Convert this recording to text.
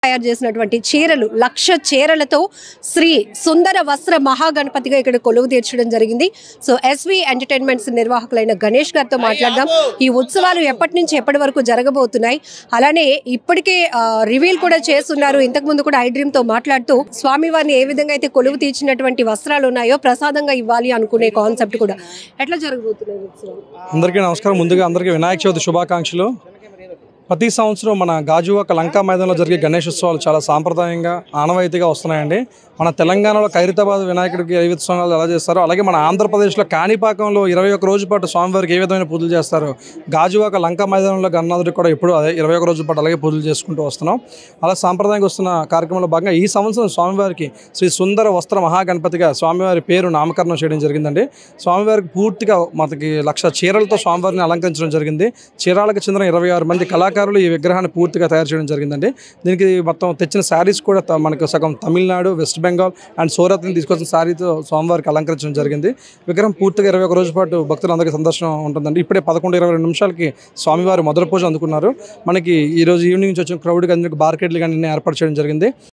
తయారు చేసినటువంటి చీరలు 1,00,000 చీరలతో శ్రీ సుందర వస్త్ర మహాగణపతిగా ఇక్కడ కొలువు తీర్చడం జరిగింది. సో ఎస్వి ఎంటర్టైన్మెంట్స్ నిర్వాహకులైన గణేష్ గారితో మాట్లాడదాం. ఈ ఉత్సవాలు ఎప్పటి నుంచి ఎప్పటి వరకు జరగబోతున్నాయి, అలానే ఇప్పటికే రివీల్ కూడా చేస్తున్నారు. ఇంతకు ముందు కూడా ఐ డ్రీమ్ తో మాట్లాడుతూ స్వామివారిని ఏ విధంగా అయితే కొలువు తీర్చినటువంటి వస్త్రాలు ఉన్నాయో ప్రసాదంగా ఇవ్వాలి అనుకునే కాన్సెప్ట్ కూడా ఎట్లా జరగబోతున్నాయి ఉత్సవాలు? అందరికీ నమస్కారం. ముందుగా అందరికీ వినాయక చవితి శుభాకాంక్షలు. ప్రతి సంవత్సరం మన గాజువాక లంకా మైదానంలో జరిగే గణేష్ ఉత్సవాలు చాలా సాంప్రదాయంగా ఆనవాయితీగా వస్తున్నాయండి. మన తెలంగాణలో ఖైరతాబాద్ వినాయకుడికి ఏ ఉత్సవాలు ఎలా చేస్తారో అలాగే మన ఆంధ్రప్రదేశ్లో కాణిపాకంలో 21 రోజుల పాటు స్వామివారికి ఏ విధమైన పూజలు చేస్తారో గాజువాక లంకా మైదానంలో గణనాథుడికి కూడా ఇప్పుడు అదే 21 రోజుల పాటు అలాగే పూజలు చేసుకుంటూ వస్తున్నాం. అలా సాంప్రదాయంగా వస్తున్న కార్యక్రమంలో భాగంగా ఈ సంవత్సరం స్వామివారికి శ్రీ సుందర వస్త్ర మహాగణపతిగా స్వామివారి పేరు నామకరణం చేయడం జరిగిందండి. స్వామివారికి పూర్తిగా మనకి 1,00,000 చీరలతో స్వామివారిని అలంకరించడం జరిగింది. చీరాలకు చెందిన 26 మంది కళాకారులు ఈ విగ్రహాన్ని పూర్తిగా తయారు చేయడం జరిగిందండి. దీనికి మొత్తం తెచ్చిన శారీస్ కూడా మనకు సగం తమిళనాడు, వెస్ట్ బెంగాల్ అండ్ సూరత్ని తీసుకొచ్చిన శారీతో స్వామివారికి అలంకరించడం జరిగింది. విగ్రహం పూర్తిగా 21 రోజుల పాటు భక్తులందరికీ సందర్శనం ఉంటుందండి. ఇప్పుడే 11:22 నిమిషాలకి స్వామివారి మొదటి పూజ అందుకున్నారు. మనకి ఈరోజు ఈవినింగ్ నుంచి వచ్చిన క్రౌడ్కి అందరికీ బార్కెట్లు కానీ ఏర్పాటు చేయడం జరిగింది.